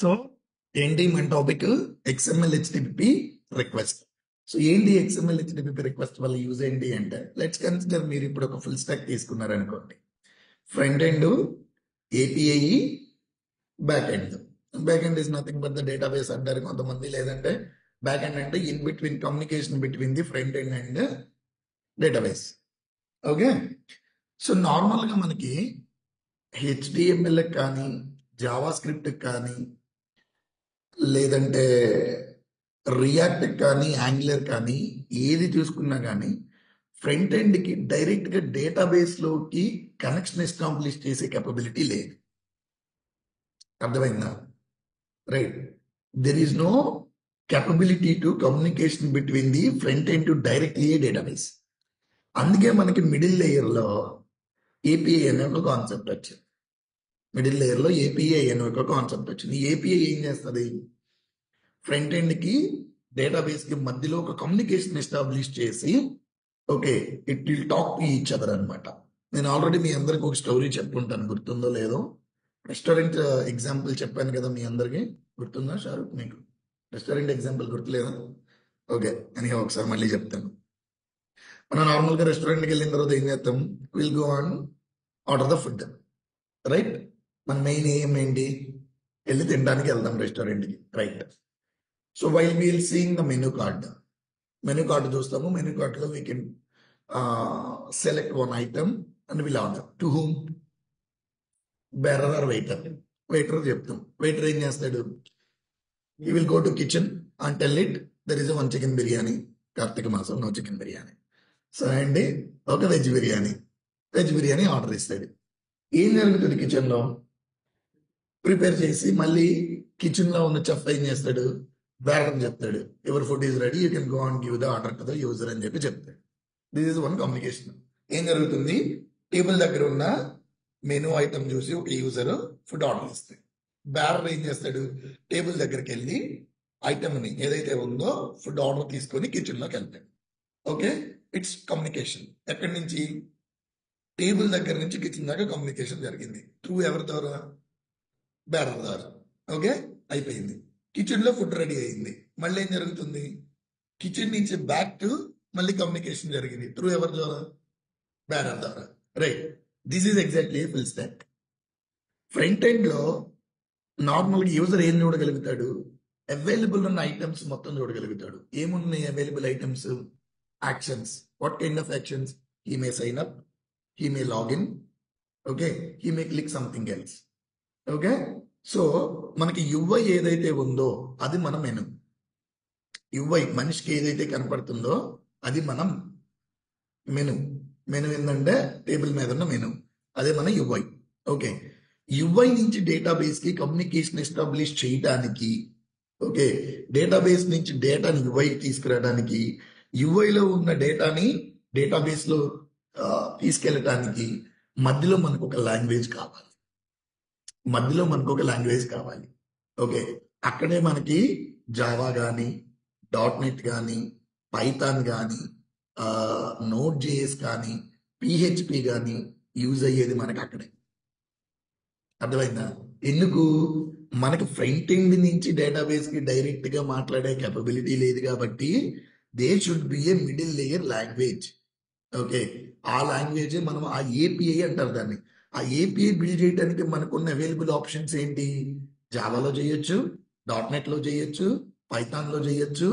So ఏంటి మన topic XML HTTP request. So ఏంటి XML HTTP రిక్వెస్ట్ వల్ల యూజ్ ఏంటి అంటే, లెట్స్ కన్సిడర్ మీరు ఇప్పుడు ఒక ఫుల్ స్టాక్ తీసుకున్నారనుకోండి. Front end API, back end. Back end is nothing but the database అంటారు కొంతమంది, లేదంటే బ్యాక్ ఎండ్ అంటే in between communication between the front end and database. Okay, so నార్మల్గా మనకి HTML కానీ జావా స్క్రిప్ట్ కానీ లేదంటే రియాక్ట్ కానీ యాంగులర్ కానీ ఏది చూసుకున్నా కానీ ఫ్రంట్ ఎండ్కి డైరెక్ట్గా డేటాబేస్లోకి కనెక్షన్ ఎస్టాబ్లిష్ చేసే కెపబిలిటీ లేదు. అర్థమైందా? Right, there is no capability to communication between the front end to directly database. అందుకే మనకి మిడిల్ లేయర్లో ఏపీఐ అనే ఒక కాన్సెప్ట్ వచ్చింది. మిడిల్ లేయర్లో ఏపీఐ అనే ఒక కాన్సెప్ట్ వచ్చింది. ఏపీఐ ఏం చేస్తుంది? ఫ్రంట్ ఎండ్కి డేటాబేస్కి మధ్యలో ఒక కమ్యూనికేషన్ ఎస్టాబ్లిష్ చేసి, okay, it will talk to each other అనమాట. నేను ఆల్రెడీ మీ అందరికి ఒక స్టోరీ చెప్పుకుంటాను, గుర్తుందో లేదో. రెస్టారెంట్ ఎగ్జాంపుల్ చెప్పాను కదా మీ అందరికి, గుర్తుందా షారుఖ్? మీకు రెస్టారెంట్ ఎగ్జాంపుల్ గుర్తులేదా? ఓకే, అని ఒకసారి మళ్ళీ చెప్తాను. మనం నార్మల్గా రెస్టారెంట్కి వెళ్ళిన తర్వాత ఏం చేస్తాం? Will go on order the food, right? మన మెయిన్ ఏం ఏంటి? వెళ్ళి తినడానికి వెళ్దాం రెస్టారెంట్కి, రైట్? So while we'll seeing the menu card చూస్తాము. మెనూ కార్డ్లో we can select one item and will order. To whom? Bearer or waiter? Waiter చెప్తాం. వెయిటర్ ఏం చేస్తాడు? he will go to kitchen and tell it there is a one chicken biryani, Karthika మాసం, no chicken biryani. సరే అండి, ఒక veg biryani order ఇస్తాడు. ఏం జరుగుతుంది? కిచెన్లో ప్రిపేర్ చేసి మళ్ళీ కిచెన్లో ఉన్న చెఫ్ ఏం చేస్తాడు? బ్యాటర్ చెప్తాడు, your food is ready, you can go and give the order to the user అని చెప్పి చెప్తాడు. This is one communication. ఏం జరుగుతుంది? టేబుల్ దగ్గర ఉన్న మెనూ ఐటమ్ చూసి ఒక యూజర్ ఫుడ్ ఆర్డర్ ఇస్తాడు. బ్యాటర్ ఏం చేస్తాడు? టేబుల్ దగ్గరికి వెళ్ళి ఐటమ్ని ఏదైతే ఉందో ఫుడ్ ఆర్డర్ తీసుకొని కిచెన్లోకి వెళ్తాడు. Okay, it's communication. ఎక్కడి నుంచి? టేబుల్ దగ్గర నుంచి కిచెన్ దాకా కమ్యూనికేషన్ జరిగింది. త్రూ ఎవరి ద్వారా? బ్యాటర్ ద్వారా. ఓకే, అయిపోయింది. కిచెన్లో ఫుడ్ రెడీ అయింది. మళ్ళీ ఏం జరుగుతుంది? కిచెన్ నుంచి బ్యాక్ టు మళ్ళీ కమ్యూనికేషన్ జరిగింది. త్రూ ఎవరి ద్వారా? బ్యాటర్ ద్వారా, right? This is exactly full stock. Front ఎండ్లో నార్మల్గా యూజర్ ఏం చూడగలుగుతాడు? అవైలబుల్ ఉన్న ఐటమ్స్ మొత్తం చూడగలుగుతాడు. ఏమున్నాయి available items? Actions. What kind of actions? He may sign up, he may login, okay, he may click something else. Okay, so మనకి UI ఏదైతే ఉందో అది మన మెను. యుఐ మనిషికి ఏదైతే కనపడుతుందో అది మనం మెను. ఏంటంటే టేబుల్ మీద ఉన్న మెను, అదే మన యుఐ. ఓకే, యుఐ నుంచి డేటాబేస్ కి కమ్యూనికేషన్ ఎస్టాబ్లిష్ చేయడానికి, ఓకే, డేటాబేస్ నుంచి డేటాని యుఐ తీసుకురావడానికి, యుఐలో ఉన్న డేటాని డేటాబేస్ లో తీసుకెళ్ళటానికి మధ్యలో మనకు ఒక లాంగ్వేజ్ కావాలి. ఓకే, అక్కడే మనకి జావా కానీ, .NET కానీ, పైథాన్ కానీ, నోట్ జేఎస్ కానీ, PHP కానీ యూజ్ అయ్యేది మనకి అక్కడే. అర్థమైందా? ఎందుకు? మనకి ఫ్రంట్ ఎండ్ నుంచి డేటాబేస్ కి డైరెక్ట్ గా మాట్లాడే కెపబిలిటీ లేదు కాబట్టి they should be a middle layer language. Okay, ఆ లాంగ్వేజ్ మనం ఆ ఏపీఐ అంటారు దాన్ని. ఆ ఏపీఐ బిల్డ్ చేయడానికి మనకున్న అవైలబుల్ ఆప్షన్స్ ఏంటి? జావాలో చేయొచ్చు, .NET లో చేయొచ్చు, పైథాన్ లో చేయొచ్చు,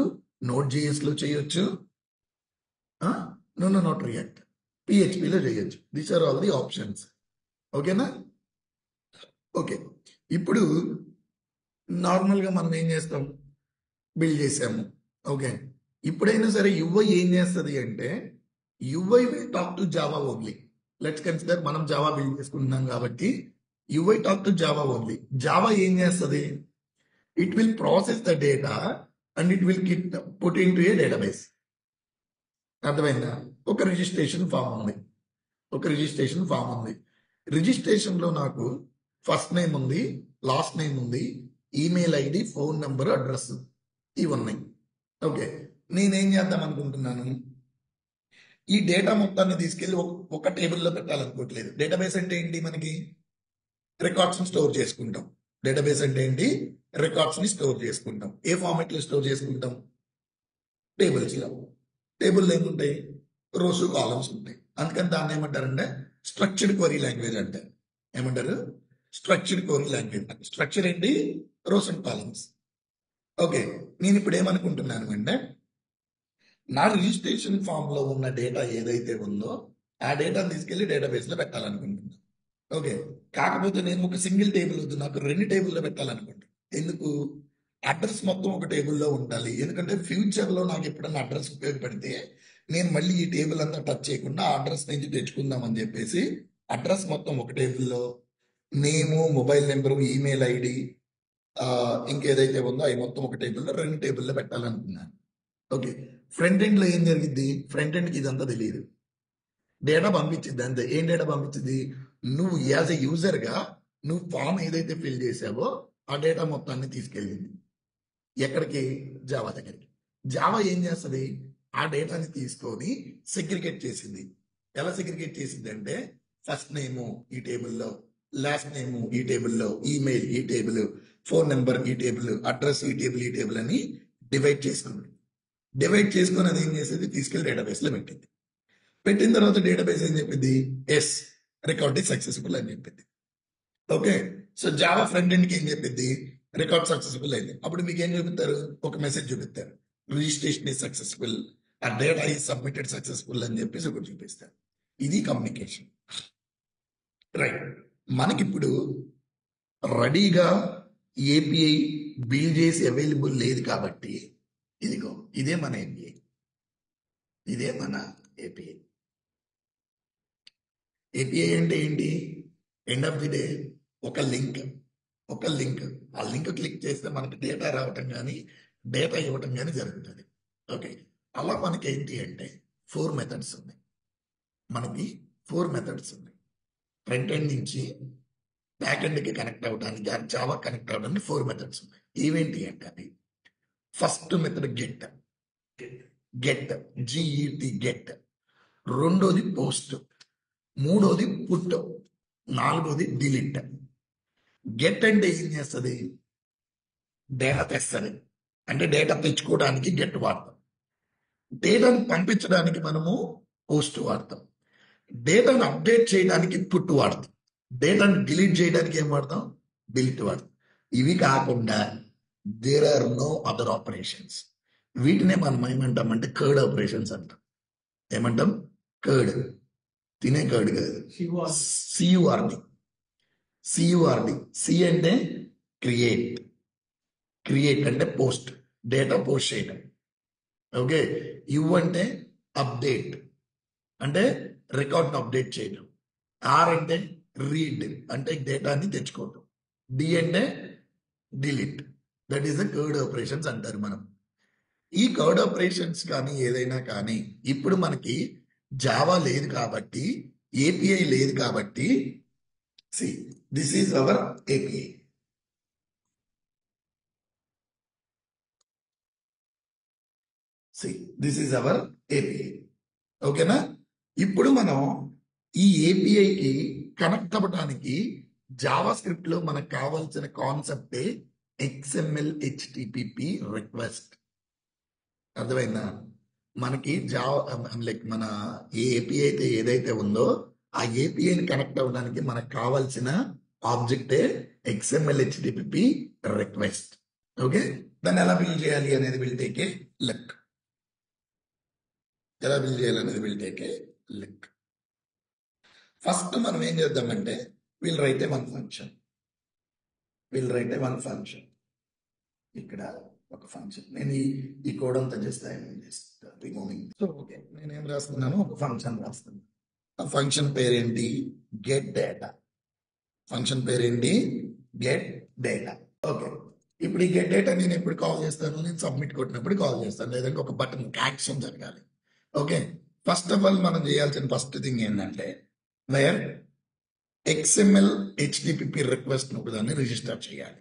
నోట్ జేఎస్ లో చేయొచ్చు, నాట్ రియాక్ట్, PHP లో చేయొచ్చు. These are all the options. ఓకేనా? ఓకే, ఇప్పుడు నార్మల్గా మనం ఏం చేస్తాం? బిల్డ్ చేసాము. ఓకే, ఇప్పుడైనా సరే యుఐ ఏం చేస్తుంది అంటే, UI will talk to Java only. Let's consider మనం జావా బిల్డ్ చేసుకుంటున్నాం కాబట్టి UI talk to Java only. Java ఏం చేస్తుంది? It will process the data and it will put into a database. అర్థమైందా? ఒక రిజిస్ట్రేషన్ ఫామ్ ఉంది. రిజిస్ట్రేషన్లో నాకు ఫస్ట్ నేమ్ ఉంది, లాస్ట్ నేమ్ ఉంది, email ID, phone number, address, ఇవి ఉన్నాయి. ఓకే, నేనేం చేద్దాం అనుకుంటున్నాను? ఈ డేటా మొత్తాన్ని తీసుకెళ్లి ఒక టేబుల్లో పెట్టాలనుకోవట్లేదు. డేటాబేస్ అంటే ఏంటి? మనకి రికార్డ్స్ స్టోర్ చేసుకుంటాం. డేటాబేస్ అంటే ఏంటి? రికార్డ్స్ ని స్టోర్ చేసుకుంటాం. ఏ ఫార్మాట్ లో స్టోర్ చేసుకుంటాం? టేబుల్స్ లో. టేబుల్ ఏముంటాయి? రోస్ కాలమ్స్ ఉంటాయి. అందుకని దాన్ని ఏమంటారంటే స్ట్రక్చర్డ్ క్వరీ లాంగ్వేజ్ అంటారు. ఏమంటారు? Structured query language. స్ట్రక్చర్ ఏంటి? Rows and columns. ఓకే, నేను ఇప్పుడు ఏమనుకుంటున్నాను అంటే నా రిజిస్ట్రేషన్ ఫామ్ లో ఉన్న డేటా ఏదైతే ఉందో ఆ డేటాను తీసుకెళ్లి డేటాబేస్ లో పెట్టాలనుకుంటున్నాను. ఓకే, కాకపోతే నేను ఒక సింగిల్ టేబుల్ వద్దు, నాకు 2 టేబుల్లో పెట్టాలనుకుంటున్నాను. ఎందుకు? అడ్రస్ మొత్తం ఒక టేబుల్లో ఉండాలి. ఎందుకంటే ఫ్యూచర్ లో నాకు ఎప్పుడన్నా అడ్రస్ ఉపయోగపడితే నేను మళ్ళీ ఈ టేబుల్ అంతా టచ్ చేయకుండా అడ్రస్ నుంచి తెచ్చుకుందాం అని చెప్పేసి అడ్రస్ మొత్తం ఒక టేబుల్లో, నేము, మొబైల్ నెంబరు, ఈమెయిల్ ఐడి, ఇంకేదైతే ఉందో అవి మొత్తం ఒక టేబుల్లో, 2 టేబుల్లో పెట్టాలనుకున్నాను. ఓకే, ఫ్రంట్ ఎండ్ లో ఏం జరిగింది? ఫ్రంట్ ఎండ్ కి ఇదంతా తెలియదు. డేటా పంపించింది అంతే. ఏం డేటా పంపించింది? నువ్వు యాజ్ ఎ యూజర్ గా నువ్వు ఫామ్ ఏదైతే ఫిల్ చేసావో ఆ డేటా మొత్తాన్ని తీసుకెళ్ళింది ఎక్కడికి? జావా దగ్గరికి. జావా ఏం చేస్తుంది? ఆ డేటాని తీసుకొని సెగ్రిగేట్ చేసింది. ఎలా సెగ్రిగేట్ చేసింది అంటే ఫస్ట్ నేము ఈ టేబుల్లో, లాస్ట్ నేము ఈ టేబుల్లో, ఈమెయిల్ ఈ టేబుల్, ఫోన్ నెంబర్ ఈ టేబుల్, అడ్రస్ ఈ టేబుల్ అని డివైడ్ చేసుకుంది. డివైడ్ చేసుకొని అది ఏం చేసేది? తీసుకెళ్లి డేటాబేస్ లో పెట్టింది. పెట్టిన తర్వాత డేటాబేస్ ఏం చెప్పింది? ఎస్, రికార్డ్ ఇస్ సక్సెస్ఫుల్ అని చెప్పింది. Okay, so Java front end కి ఏం చెప్పింది? రికార్డ్ సక్సెస్ఫుల్ అయింది. అప్పుడు మీకు ఏం చూపిస్తారు? ఒక మెసేజ్ చూపిస్తారు, రిజిస్ట్రేషన్ ఇస్ సక్సెస్ఫుల్, ఆ డేటా ఈజ్ సబ్మిటెడ్ సక్సెస్ఫుల్ అని చెప్పేసి ఒకటి చూపిస్తారు. ఇది కమ్యూనికేషన్. రైట్, మనకిప్పుడు రెడీగా ఏపీఐ బిల్డ్ చేసి అవైలబుల్ లేదు కాబట్టి ఇదిగో ఇదే మన ఏపీఐ. ఇదే మన ఏపీఐ. ఏపీఐ అంటే ఏంటి? ఎండ్ ఆఫ్ ది డే ఒక లింక్. ఆ లింక్ క్లిక్ చేస్తే మనకి డేటా రావటం కానీ డేటా ఇవ్వటం కానీ జరుగుతుంది. ఓకే, అలా మనకి ఏంటి అంటే 4 మెథడ్స్ ఉన్నాయి. మనకి 4 మెథడ్స్ ఉన్నాయి. ఫ్రంట్ ఎండ్ నుంచి బ్యాక్ ఎండ్కి కనెక్ట్ అవ్వడానికి, జావా కనెక్ట్ అవ్వడానికి 4 మెథడ్స్ ఉన్నాయి. ఏవేంటి అంటే అది first method get. Get, G E T get. రెండోది పోస్ట్. మూడోది పుట్. నాలుగోది డిలీట్. గెట్ అంటే ఏం చేస్తుంది? డేటా తెస్తుంది. అంటే డేటా తెచ్చుకోవడానికి గెట్ వాడతాం. డేటాను పంపించడానికి మనము పోస్ట్ వాడతాం. డేటాను అప్డేట్ చేయడానికి పుట్ వాడతాం. డేటాను డిలీట్ చేయడానికి ఏం వాడతాం? డిలీట్ వాడతాం. ఇవి కాకుండా there are no other operations. వీటినే మనం ఏమంటామంటే కర్డ్ ఆపరేషన్స్ అంటాం. ఏమంటాం? కర్డ్. తినే కర్డ్ కాదు, సియుఆర్డి. సియుఆర్డి. సి అంటే క్రియేట్. క్రియేట్ అంటే పోస్ట్, డేటా పోస్ట్ చేయడం. ఓకే, యు అంటే అప్డేట్, అంటే రికార్డ్ అప్డేట్ చేయడం. ఆర్ అంటే రీడ్, అంటే డేటాని తెచ్చుకోవడం. డి అంటే delete. That is the curd operations అంటారు మనం. ఈ కర్డ్ ఆపరేషన్స్ కానీ ఏదైనా కానీ ఇప్పుడు మనకి జావా లేదు కాబట్టి, ఏపీఐ లేదు కాబట్టి, see this is our API. See this is our API. ఓకేనా? ఇప్పుడు మనం ఈ ఏపీఐకి కనెక్ట్ అవ్వడానికి జావా స్క్రిప్ట్ లో మనకు కావాల్సిన కాన్సెప్టే XML HTTP రిక్వెస్ట్. అర్థమైందా? మనకి జావా లైక్ మన ఏ ఏపీఐ అయితే ఏదైతే ఉందో ఆ ఏపీఐని కనెక్ట్ అవ్వడానికి మనకు కావాల్సిన ఆబ్జెక్టే XML HTTP రిక్వెస్ట్. ఓకే, దాన్ని ఎలా బిల్డ్ చేయాలి అనేది విల్ టేక్ ఏ లుక్. ఎలా బిల్డ్ చేయాలి అనేది will take a look. First మనం ఏం చేద్దామంటే will write A one function. ఇక్కడ ఒక ఫంక్షన్. నేను ఈ కోడ్ అంతా చేస్తే రిమూవింగ్. సో ఓకే, నేనేం రాస్తున్నాను? ఒక ఫంక్షన్ రాస్తున్నాను. ఆ ఫంక్షన్ పేరేంటి? Get data. ఫంక్షన్ పేరేంటి? Get data. ఓకే, ఇప్పుడు ఈ గెట్ డేటా నేను ఎప్పుడు కాల్ చేస్తాను? నేను సబ్మిట్ కొట్టినప్పుడు కాల్ చేస్తాను, లేదంటే ఒక బటన్ యాక్షన్ జరగాలి. ఓకే, ఫస్ట్ ఆఫ్ ఆల్ మనం చేయాల్సిన ఫస్ట్ థింగ్ ఏంటంటే వేర్ XML HTTP రిక్వెస్ట్ దాన్ని రిజిస్టర్ చేయాలి.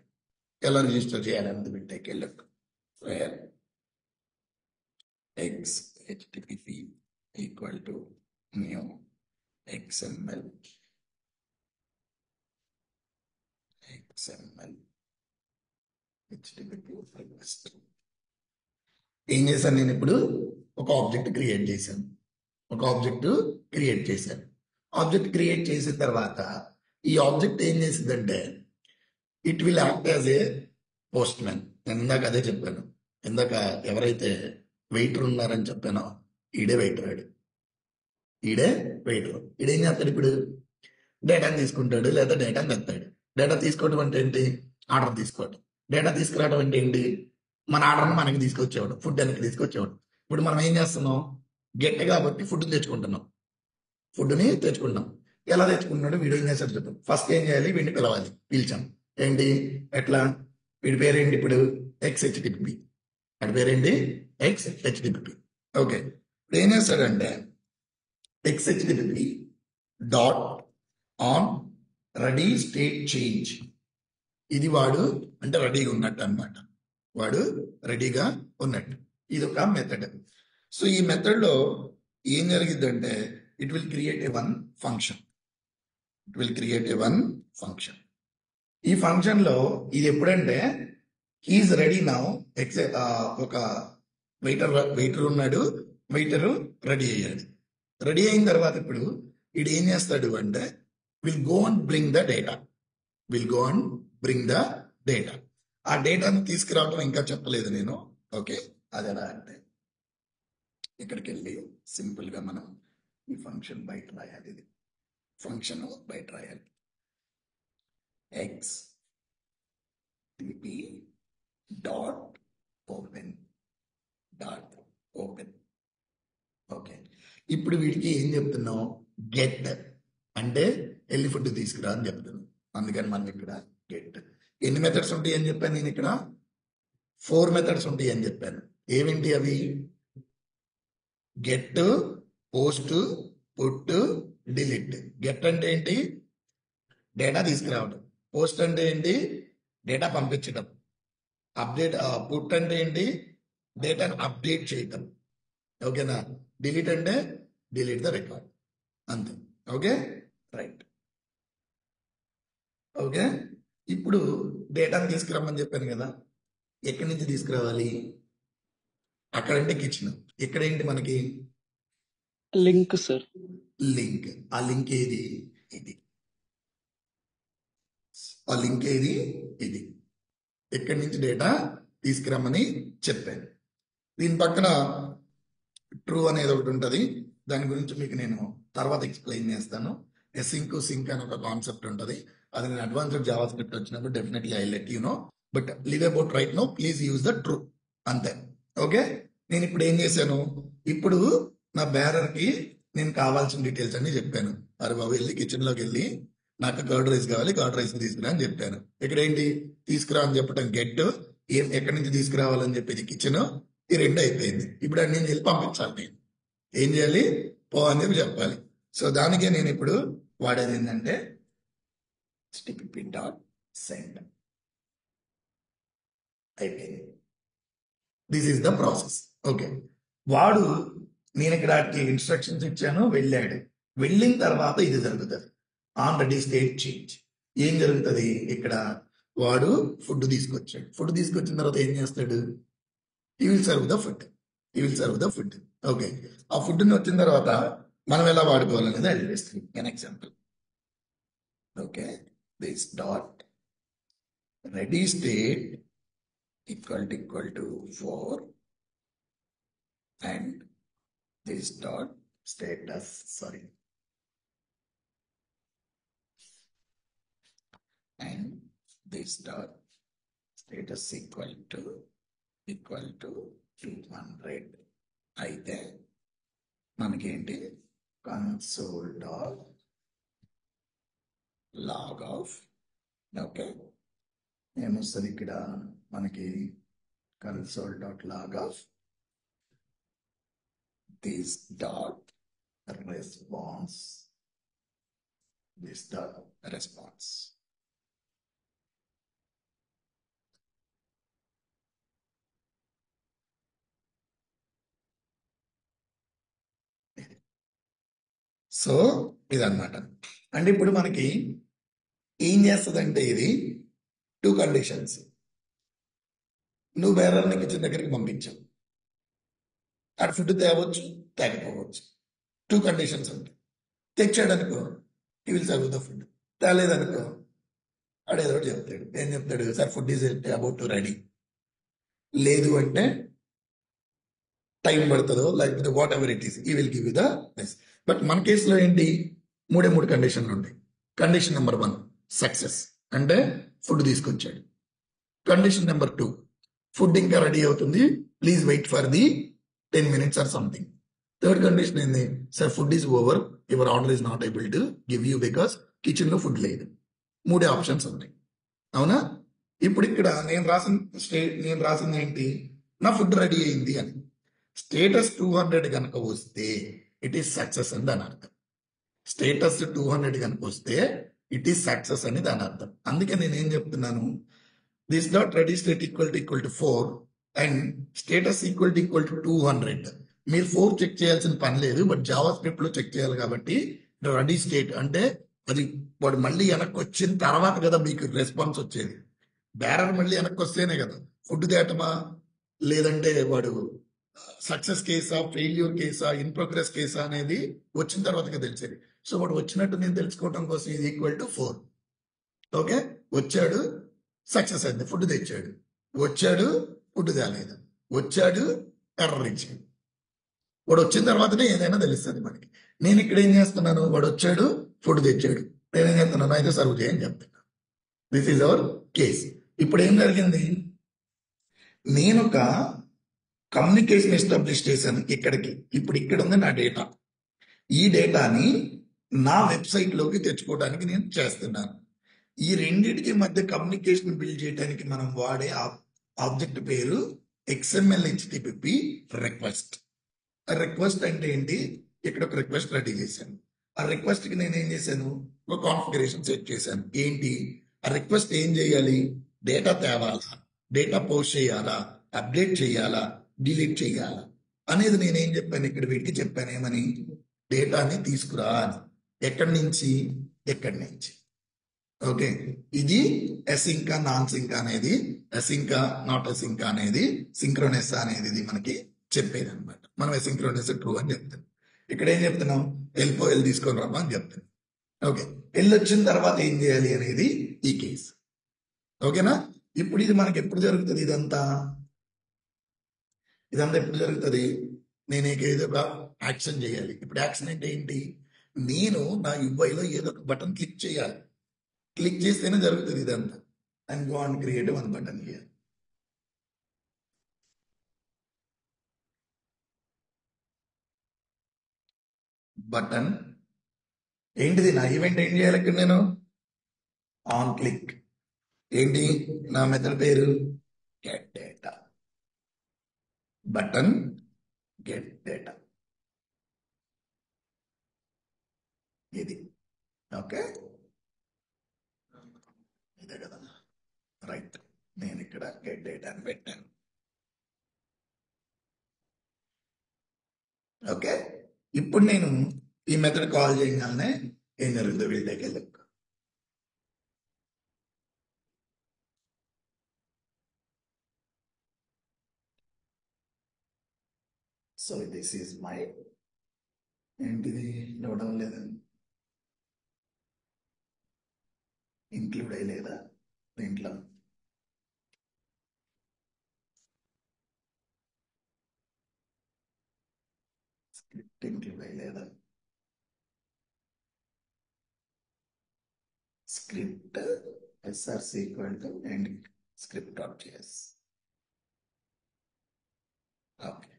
ఎలా రిజిస్టర్ చేయాలి అన్నది will take a look. Var HTTP equal to new XML HTTP request. ఏం చేశాను నేను ఇప్పుడు ఒక ఆబ్జెక్ట్ క్రియేట్ చేశాను. ఆబ్జెక్ట్ క్రియేట్ చేసిన తర్వాత ఈ ఆబ్జెక్ట్ ఏం చేసిందంటే it will act as a postman. నేను ఇందాక అదే చెప్పాను. ఇందాక ఎవరైతే వెయిటర్ ఉన్నారని చెప్పానో ఈడే వెయిటర్. ఈడేం చేస్తాడు ఇప్పుడు? డేటాని తీసుకుంటాడు లేదా డేటాని తెస్తాడు. డేటా తీసుకోవడం అంటే ఏంటి? ఆర్డర్ తీసుకోవడం. డేటా తీసుకురావడం అంటే ఏంటి? మన ఆర్డర్ని మనకి తీసుకొచ్చేవాడు, ఫుడ్ వెనక్కి తీసుకొచ్చేవాడు. ఇప్పుడు మనం ఏం చేస్తున్నాం? గెట్ కాబట్టి ఫుడ్ని తెచ్చుకుంటున్నాం. ఎలా తెచ్చుకుంటున్నాడు? వీడు ఏం చేస్తాడు చూద్దాం. ఫస్ట్ ఏం చేయాలి? వీడిని పిలవాలి. పిలిచాం. ఏంటి? ఎట్లా? వీడి పేరేంటి ఇప్పుడు? XHTTP. వాడి పేరేంటి? XHTTP. ఓకే, ఇప్పుడు ఏం చేస్తాడంటే XHTTP dot on ready state change. ఇది వాడు అంటే రెడీగా ఉన్నట్టు అనమాట. వాడు రెడీగా ఉన్నట్టు. ఇది ఒక మెథడ్. సో ఈ మెథడ్ లో ఏం జరిగిద్దంటే it will create a one function. ఈ ఫంక్షన్ లో ఇది ఎప్పుడంటే హీఈస్ రెడీ నౌ. ఒక వెయిటర్ ఉన్నాడు. వెయిటర్ రెడీ అయ్యాడు. రెడీ అయిన తర్వాత ఇప్పుడు ఇది ఏం చేస్తాడు అంటే will go and bring the data. ఆ డేటాను తీసుకురావడం ఇంకా చెప్పలేదు నేను. ఓకే, అది ఎలా అంటే ఇక్కడికి వెళ్ళి సింపుల్ గా మనం ఈ ఫంక్షన్ బయట రాయాలి. ఇది ఫంక్షన్ బయట రాయాలి. XTP dot open. ఓకే, ఇప్పుడు వీడికి ఏం చెప్తున్నాం? గెట్ అంటే వెళ్ళి ఫుడ్ తీసుకురా అని చెప్తున్నాం. అందుకని మనం ఇక్కడ గెట్. ఎన్ని మెథడ్స్ ఉంటాయి అని చెప్పాను నేను ఇక్కడ? 4 మెథడ్స్ ఉంటాయి అని చెప్పాను. ఏమిటి అవి? Get, post, put, delete. Get అంటే ఏంటి? డేటా తీసుకురావడం. పోస్ట్ అంటే ఏంటి? డేటా పంపించడం. పుట్ అంటే ఏంటి? డేటాను అప్డేట్ చేయటం. ఓకేనా? డిలీట్ అంటే డిలీట్ ద రికార్డ్. అంతే. Okay, right. ఓకే, ఇప్పుడు డేటాను తీసుకురమ్మని చెప్పాను కదా. ఎక్కడి నుంచి తీసుకురావాలి? అక్కడంటే కిచెన్. ఎక్కడేంటి మనకి? Link sir. లింక్. ఆ లింక్ ఏది? ఇది. ఎక్కడి నుంచి డేటా తీసుకురమ్మని చెప్పాను. దీని పక్కన ట్రూ అనేది ఒకటి ఉంటుంది. దాని గురించి మీకు నేను తర్వాత ఎక్స్ప్లెయిన్ చేస్తాను. సింక్ అని ఒక కాన్సెప్ట్ ఉంటుంది. అది నేను అడ్వాన్స్డ్ జావా స్క్రిప్ట్ వచ్చినప్పుడు definitely I let you know. But leave about right now, please use the true. అంతే. ఓకే, నేను ఇప్పుడు ఏం చేశాను? ఇప్పుడు నా బేరర్ కి నేను కావాల్సిన డీటెయిల్స్ అన్ని చెప్పాను. అరే బాబు, వెళ్ళి కిచెన్ లోకి వెళ్ళి నాకు కర్డ్ రైస్ కావాలి, కర్డ్ రైస్ తీసుకురా అని చెప్పాను. ఇక్కడ ఏంటి? తీసుకురా అని చెప్పడం గెట్. ఎక్కడి నుంచి తీసుకురావాలని చెప్పేది కిచెన్. ఈ రెండు అయిపోయింది. ఇప్పుడు అన్ని వెళ్ళి పంపించాలి. నేను ఏం చేయాలి? పో అని చెప్పి చెప్పాలి. సో దానికే నేను ఇప్పుడు వాడేది ఏంటంటే HTTP డాట్ సెండ్. అయిపోయింది. This is the process. Okay, వాడు నేను ఇక్కడ ఇన్స్ట్రక్షన్స్ ఇచ్చాను, వెళ్ళాడు. వెళ్ళిన తర్వాత ఇది జరుగుతుంది. On ready state change. ఏం జరుగుతుంది ఇక్కడ? వాడు ఫుడ్ తీసుకొచ్చాడు. ఫుడ్ తీసుకొచ్చిన తర్వాత ఏం చేస్తాడు? he will serve the food. Okay, ఆ ఫుడ్ వచ్చిన తర్వాత మనం ఎలా వాడుకోవాలనేది ఐ చేస్తాం. An example. Okay, this dot ready state equal to 4 and this dot status and this dot status equal to 200 అయితే మనకేంటి? Console dot log of. Okay, ఏమొస్తుంది ఇక్కడ మనకి? Console dot log of this dot response. So ఇదన్నమాట. అంటే ఇప్పుడు మనకి ఏం చేస్తుందంటే ఇది 2 కండిషన్స్. నువ్వు బేరర్ని కిచెన్ దగ్గరికి పంపించావు. ఆడ ఫుడ్ తేవచ్చు, తేకపోవచ్చు. 2 కండిషన్స్ ఉంటాయి. తెచ్చాడు అనుకో, he will serve the food. తేలేదనుకో, ఆడు ఏదో ఒకటి చెప్తాడు. ఏం చెప్తాడు? Sir food is about to ready. లేదు అంటే టైం పడుతుందో లేకపోతే whatever it is, he will give you the best. But మన కేసులో ఏంటి? 3 కండిషన్లు ఉంటాయి. కండిషన్ నెంబర్ 1 సక్సెస్, అంటే ఫుడ్ తీసుకొచ్చాడు. కండిషన్ నెంబర్ 2 ఫుడ్ ఇంకా రెడీ అవుతుంది, please wait for the 10 minutes or something. Third condition ఏంది? Sir food is over, your order is not able to give you because kitchen లో food లేదు. 3 options ఉన్నాయి, అవునా? ఇప్పుడు ఇక్కడ నేను రాసింది ఏంటి? నా ఫుడ్ రెడీ అయింది అని. స్టేటస్ 200 కనుక వస్తే ఇట్ ఈస్ సక్సెస్ అని దాని అర్థం. స్టేటస్ 200 కనుక వస్తే ఇట్ ఈస్ సక్సెస్ అని దాని అర్థం. అందుకే నేను ఏం చెప్తున్నాను? This dot ready state equal to 4 and status equal to 200. మీరు 4 చెక్ చేయాల్సిన పని లేదు, బట్ జావా స్క్రిప్ట్ లో చెక్ చేయాలి. కాబట్టి రెడీ స్టేట్ అంటే అది వాడు మళ్ళీ వెనక్కి వచ్చిన తర్వాత కదా మీకు రెస్పాన్స్ వచ్చేది. బేరర్ మళ్ళీ వెనక్కి వస్తేనే కదా ఫుడ్ తేటమా, లేదంటే వాడు సక్సెస్ కేసా, ఫెయిల్యూర్ కేసా, ఇన్ ప్రోగ్రెస్ కేసా అనేది వచ్చిన తర్వాతగా తెలిసేది. సో వాడు వచ్చినట్టు నేను తెలుసుకోవడం కోసం ఇది ఈక్వల్ టు 4. ఓకే, వచ్చాడు, సక్సెస్ అయింది, ఫుడ్ తెచ్చాడు. వచ్చాడు, ఫుడ్ తేలేదు. వచ్చాడు, ఎర్రర్ ఇచ్చాడు. వాడు వచ్చిన తర్వాతనే ఏదైనా తెలుస్తుంది మనకి. నేను ఇక్కడ ఏం చేస్తున్నాను? వాడు వచ్చాడు, ఫుడ్ తెచ్చాడు, నేనేం చేస్తున్నాను? అయితే సర్వ్ చేయని చెప్తున్నా. This is our case. ఇప్పుడు ఏం జరిగింది? నేను ఒక కమ్యూనికేషన్ ఎస్టాబ్లిష్ చేశాను ఇక్కడికి. ఇప్పుడు ఇక్కడ ఉంది నా డేటా. ఈ డేటాని నా వెబ్సైట్ లోకి తెచ్చుకోవడానికి నేను చేస్తున్నాను. ఈ రెండింటికి మధ్య కమ్యూనికేషన్ బిల్డ్ చేయడానికి మనం వాడే ఆబ్జెక్ట్ పేరు XML HTTP రిక్వెస్ట్. రిక్వెస్ట్ అంటే ఏంటి? ఇక్కడ ఒక రిక్వెస్ట్ రెడీ చేశాను. ఆ రిక్వెస్ట్ కి నేను ఏం చేశాను? ఒక కాన్ఫిగరేషన్ సెట్ చేశాను. ఏంటి ఆ రిక్వెస్ట్? ఏం చేయాలి? డేటా తేవాలా, డేటా పోస్ట్ చేయాలా, అప్డేట్ చేయాలా, డిలీట్ చేయాలా అనేది నేనేం చెప్పాను? ఇక్కడ వీటికి చెప్పాను ఏమని? డేటాని తీసుకురా అని. ఎక్కడి నుంచి? ఎక్కడి నుంచి. ఓకే, ఇది అసింకా నాన్ సింకా అనేది, అసింకా నాట్ అసింకా అనేది, సింక్రోనెస్ అనేది ఇది మనకి చెప్పేది అనమాట. మనం అసింక్రోనెస్ ట్రూ అని చెప్తాం. ఇక్కడ ఏం చెప్తున్నాం? వెళ్ళి తీసుకొని రమ్మా అని చెప్తాను. ఓకే, వచ్చిన తర్వాత ఏం చేయాలి అనేది ఈ కేసు. ఓకేనా? ఇప్పుడు ఇది మనకి ఎప్పుడు జరుగుతుంది? ఇదంతా ఎప్పుడు జరుగుతుంది? నేను ఏదో ఒక యాక్షన్ చేయాలి. ఇప్పుడు యాక్షన్ అంటే ఏంటి? నేను నా యూఐలో ఏదో ఒక బటన్ క్లిక్ చేయాలి. క్లిక్ చేస్తేనే జరుగుతుంది ఇదంతా. And go and create 1 button here. Button ఏంటిది? నా ఈవెంట్ ఏం చేయాలి ఇక్కడ? నేను ఆన్ క్లిక్. ఏంటి నా మెథడ్ పేరు? Get data. Button get data. ఇది ఓకే, ఇదే కదా, రైట్. నేను ఇక్కడ గెట్ డేటా అని పెట్టాను. ఓకే, ఇప్పుడు నేను ఈ మెథడ్ కాల్ చేయగానే ఏం జరుగుతుందో వీళ్ళకి వెళ్ళి. సో దిస్ ఈజ్ మై ఏంటిది ఇవ్వడం లేదండి, ఇంక్లూడ్ అయ్యలేదా దీంట్లో? స్క్రిప్ట్ ఇంక్లూడ్ అయ్యలేదా? Script src equal to and script dot js. Okay,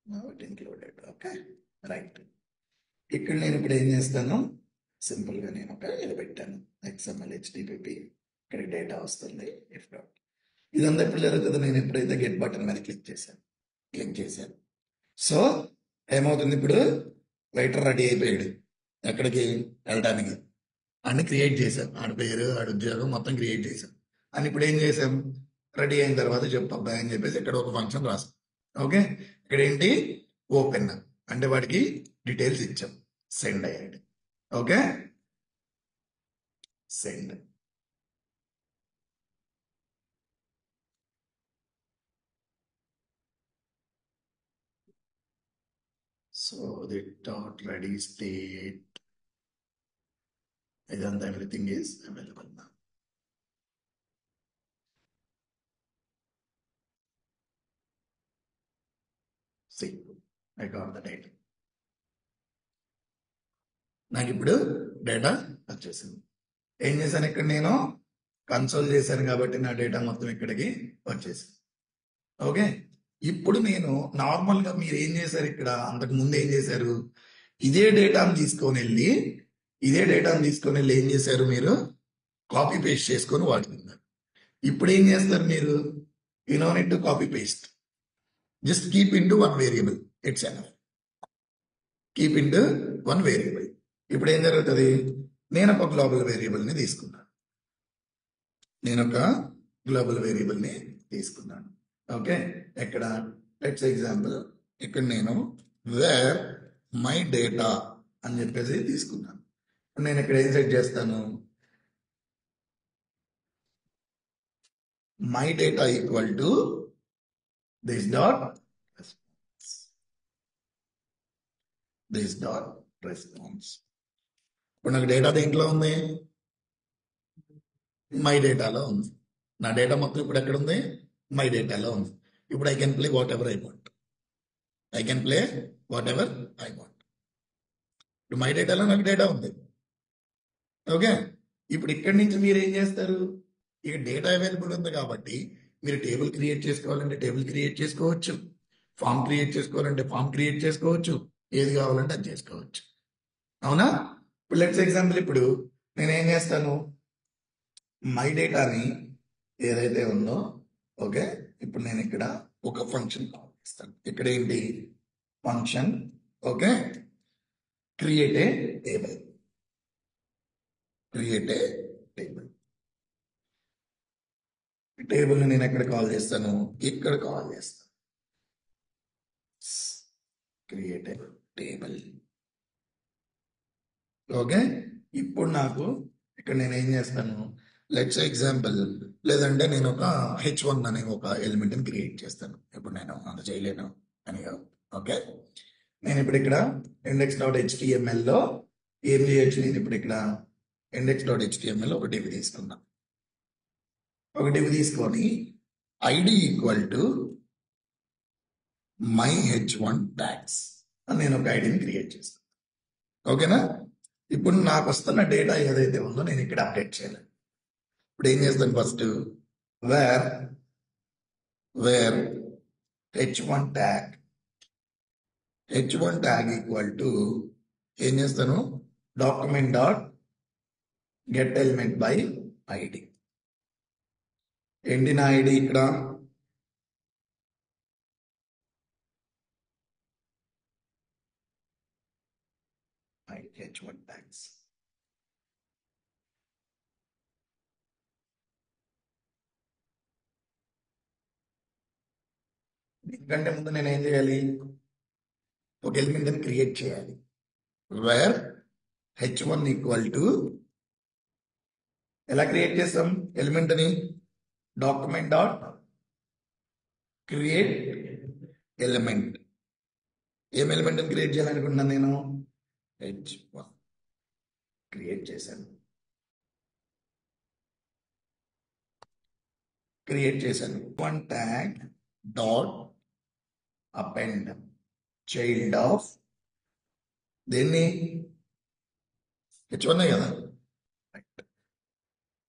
now it included. Okay, right. ఇక్కడ నేను ఇప్పుడు ఏం చేస్తాను? సింపుల్ గా నేను ఒక ఇది పెట్టాను, XML HTTP. ఇక్కడ డేటా వస్తుంది. If dot. ఇదంతా ఎప్పుడు జరుగుతుంది? నేను ఎప్పుడైతే గెట్ బటన్ మీద క్లిక్ చేశాను. సో ఏమవుతుంది? ఇప్పుడు వెయిటర్ రెడీ అయిపోయాడు ఎక్కడికి వెళ్ళడానికి. అన్ని క్రియేట్ చేశాం, ఆడ పేరు, ఆడ ఉద్యోగం మొత్తం క్రియేట్ చేశాం. అని ఇప్పుడు ఏం చేసాం? రెడీ అయిన తర్వాత చెప్పబ్బా అని చెప్పేసి ఇక్కడ ఒక ఫంక్షన్ రాసాం. ఓకే, ఇక్కడ ఏంటి? ఓపెన్ అంటే వాడికి డీటెయిల్స్ ఇచ్చాం. సెండ్ అయ్యాడు. Okay, send. So the dot ready state ఇదంతా ఎవ్రీథింగ్ ఈస్ అవైలబుల్ నా. See, I got the data. నాకు ఇప్పుడు డేటా వచ్చేసింది. ఏం చేశాను ఇక్కడ నేను కన్సోల్ చేశాను కాబట్టి నా డేటా మొత్తం ఇక్కడికి వచ్చేసింది. ఓకే, ఇప్పుడు నేను నార్మల్ గా మీరు ఏం చేశారు ఇక్కడ అంతకు ముందు ఏం చేశారు, ఇదే డేటాను తీసుకొని వెళ్ళి ఏం చేశారు మీరు కాపీ పేస్ట్ చేసుకొని వాడుతున్నారు. ఇప్పుడు ఏం చేస్తారు మీరు, you no need to copy paste, just keep into one variable, it's enough. Keep into one variable. ఇప్పుడు ఏం జరుగుతుంది, నేను ఒక గ్లోబల్ వేరియబుల్ని తీసుకున్నాను. ఓకే, ఎక్కడ లెట్స్ ఎగ్జాంపుల్ ఇక్కడ నేను వేర్ మై డేటా అని చెప్పేసి తీసుకున్నాను. నేను ఇక్కడ ఏం సెట్ చేస్తాను, my data equal to this dot response. ఇప్పుడు నాకు డేటా దేంట్లో ఉంది, మై డేటాలో ఉంది. నా డేటా మొత్తం ఇప్పుడు ఎక్కడ ఉంది, మై డేటాలో ఉంది. ఇప్పుడు I can play what ever I want. ఇప్పుడు మై డేటాలో నాకు డేటా ఉంది. ఓకే, ఇప్పుడు ఇక్కడి నుంచి మీరు ఏం చేస్తారు, ఇక డేటా అవైలబుల్ ఉంది కాబట్టి మీరు టేబుల్ క్రియేట్ చేసుకోవాలంటే టేబుల్ క్రియేట్ చేసుకోవచ్చు, ఫామ్ క్రియేట్ చేసుకోవాలంటే ఫామ్ క్రియేట్ చేసుకోవచ్చు, ఏది కావాలంటే అది చేసుకోవచ్చు. అవునా? ఇప్పుడు లెట్స్ ఎగ్జాంపుల్ ఇప్పుడు నేను ఏం చేస్తాను, మై డేటాని ఏదైతే ఉందో, ఓకే, ఇప్పుడు నేను ఇక్కడ ఒక ఫంక్షన్ కాల్ చేస్తాను. ఇక్కడ ఏంటి function, okay, create a table. Table నేను ఎక్కడ కాల్ చేస్తాను, ఇక్కడ కాల్ చేస్తాను. Create a table. ఓకే, ఇప్పుడు నాకు ఇక్కడ నేను ఏం చేస్తాను, లెట్స్ ఎగ్జాంపుల్, లేదంటే నేను ఒక H1 అనే ఒక ఎలిమెంట్ని క్రియేట్ చేస్తాను. ఇప్పుడు నేను అంత చేయలేను అని. ఓకే, నేను ఇప్పుడు ఇక్కడ index.html ఏం చేయొచ్చు, నేను ఇప్పుడు ఇక్కడ index.html ఒక డివ్ తీసుకున్నా. ఒక డివ్ తీసుకొని ID equal to my H1 tags అని నేను ఒక ఐడిని క్రియేట్ చేస్తాను. ఓకేనా? ఇప్పుడు నాకు వస్తున్న డేటా ఏదైతే ఉందో నేను ఇక్కడ అప్డేట్ చేయాలి. ఇప్పుడు ఏం చేస్తాను, first var H1 tag equal to ఏం చేస్తాను, document dot get element by ID. ఏంటి నా ఐడి ఇక్కడ, H1 ట్యాగ్స్. దీనికంటే ముందు నేను ఏం చేయాలి, ఒక ఎలిమెంట్ అని క్రియేట్ చేయాలి. వేర్ H1 ఈక్వల్ టు, ఎలా క్రియేట్ చేస్తాం ఎలిమెంట్ అని, డాక్యుమెంట్ డాట్ క్రియేట్ ఎలిమెంట్. ఏం ఎలిమెంట్ అని క్రియేట్ చేయాలనుకుంటున్నాను నేను, H1 క్రియేట్ చేశాను. One tag dot append child of దేన్ని, H1 కదా,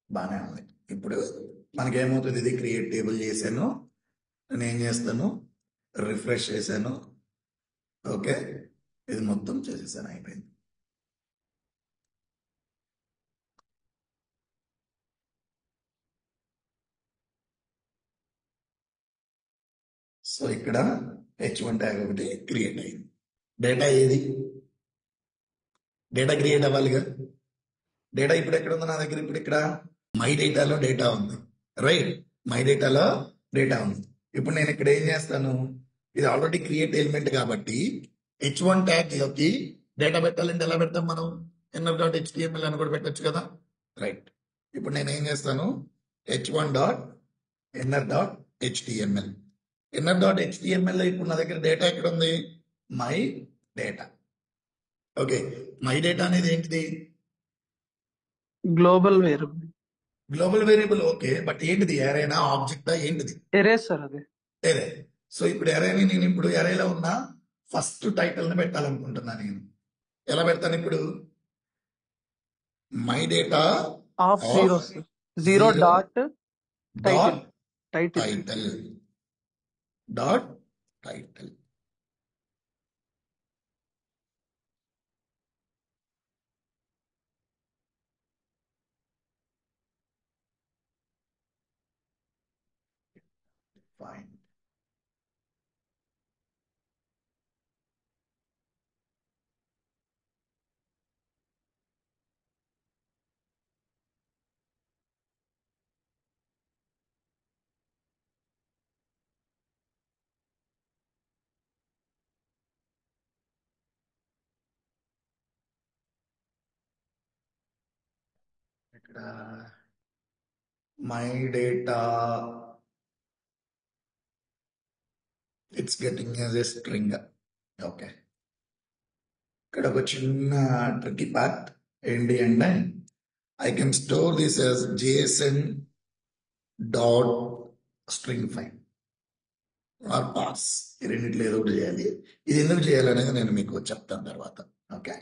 బాగానే ఉంది. ఇప్పుడు మనకేమవుతుంది, ఇది క్రియేట్ టేబుల్ చేశాను, నేను ఏం చేస్తాను, రిఫ్రెష్ చేశాను. ఓకే, ఇది మొత్తం చేసేసాను, అయిపోయింది. సో ఇక్కడ H1 ట్యాగ్ ఒకటి క్రియేట్ అయింది. డేటా ఏది, డేటా క్రియేట్ అవ్వాలిగా. డేటా ఇప్పుడు ఎక్కడ ఉంది నా దగ్గర, ఇప్పుడు ఇక్కడ మై డేటాలో డేటా ఉంది. రైట్, మై డేటాలో డేటా ఉంది. ఇప్పుడు నేను ఇక్కడ ఏం చేస్తాను, ఇది ఆల్రెడీ క్రియేట్ ఎలిమెంట్ కాబట్టి H1 ట్యాగ్ లోకి డేటా పెట్టాలంటే ఎలా పెడతాం మనం, inner.html అని కూడా పెట్టచ్చు కదా. రైట్, ఇప్పుడు నేను ఏం చేస్తాను, H1.inner.html. inner.html లో ఇప్పుడు నా దగ్గర డేటా ఎక్కడ ఉంది, my data. Okay, my data అనేది ఏంటిది? Global variable. Global variable. Okay, but ఏంటిది? ఎరేనా, ఆబ్జెక్టా, ఏంటిది? ఎరే సార్ అది. ఎరే. సో ఇప్పుడు ఎరేని నేను ఇప్పుడు ఎరేలో ఉన్న ఫస్ట్ టైటిల్ ని పెట్టాలనుకుంటున్నా. నేను ఎలా పెడతాను ఇప్పుడు? My data of zero sir. Zero dot dot title. Title dot title. Fine. ఇక్కడ my data it's getting as a string. Okay, ఇక్కడ ఒక చిన్న ట్రికీ పార్ట్ ఏంటి అంటే I can store this as JSON dot string file or parse. ఈ రెండిట్లో ఏదో ఒకటి చేయాలి. ఇది ఎందుకు చేయాలి అనేది నేను మీకు చెప్తాను తర్వాత. Okay,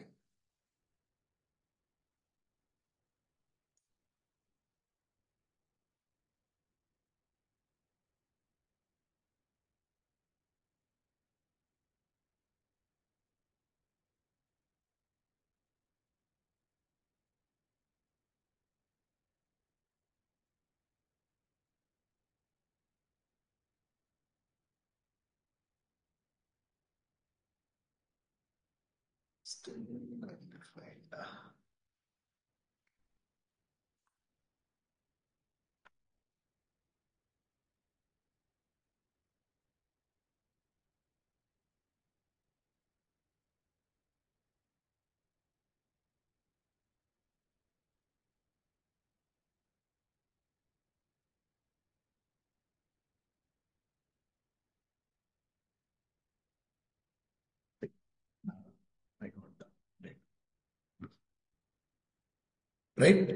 right.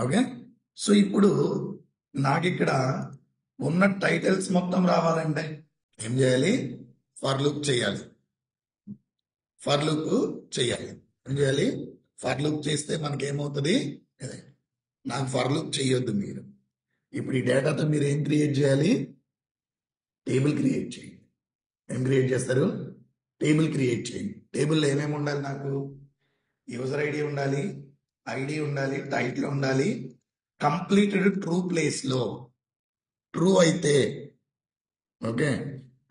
ఓకే, సో ఇప్పుడు నాకు ఇక్కడ ఉన్న టైటిల్స్ మొత్తం రావాలంటే ఏం చేయాలి? ఫర్ లూప్ చేయాలి. ఫర్ లూప్ చేయాలి. ఏం చేయాలి? ఫర్ లూప్ చేస్తే మనకి ఏమవుతుంది? ఇదే. నాకు ఫర్ లూప్ చేయొద్దు మీరు. ఇప్పుడు ఈ డేటాతో మీరు ఏం క్రియేట్ చేయాలి? టేబుల్ క్రియేట్ చేయండి. ఏం క్రియేట్ చేస్తారు? టేబుల్ క్రియేట్ చేయండి. టేబుల్లో ఏమేమి ఉండాలి? నాకు యూజర్ ఐడి ఉండాలి, ఐడి ఉండాలి, టైటిల్ ఉండాలి. కంప్లీటెడ్ ట్రూ ప్లేస్లో ట్రూ అయితే, ఓకే,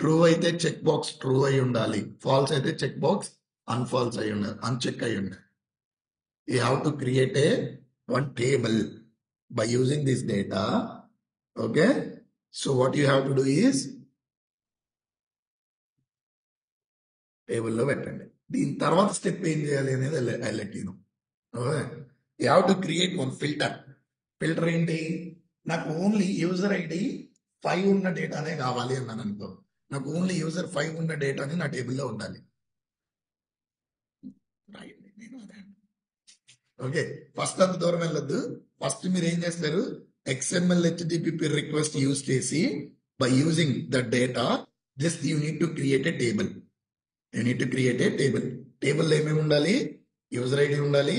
ట్రూ అయితే చెక్ బాక్స్ ట్రూ అయి ఉండాలి. ఫాల్స్ అయితే చెక్ బాక్స్ అన్ఫాల్స్ అయి ఉండాలి, అన్చెక్ అయి ఉండాలి. You have to create one table by using this data. Okay, so what you have to do is table లో పెట్టండి. దీని తర్వాత స్టెప్ ఏం చేయాలి అనేది I let you know. Okay, you have to create one filter. Filter ఏంటి? నాకు only user ID 5 ఉన్న డేటానే కావాలి అన్నాను అనుకో. నాకు ఓన్లీ యూజర్ 5 ఉన్న డేటాని నా టేబుల్లో ఉండాలి. రాయండి, నేను అదే. ఓకే, ఫస్ట్ అంత దూరం వెళ్ళొద్దు. ఫస్ట్ మీరు ఏం చేస్తారు? XML HTTP రిక్వెస్ట్ యూజ్ చేసి by using the data just you need to create a table. You need to create a table. టేబుల్లో ఏమేమి ఉండాలి? యూజర్ ఐడి ఉండాలి,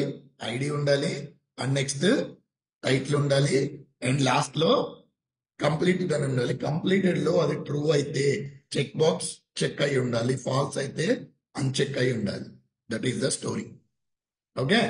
ఐడి ఉండాలి, అండ్ నెక్స్ట్ టైటిల్ ఉండాలి, అండ్ లాస్ట్ లో కంప్లీటెడ్ అని ఉండాలి. కంప్లీటెడ్ లో అది ట్రూ అయితే చెక్ బాక్స్ చెక్ అయి ఉండాలి, ఫాల్స్ అయితే అన్చెక్ అయి ఉండాలి. That is the story. Okay.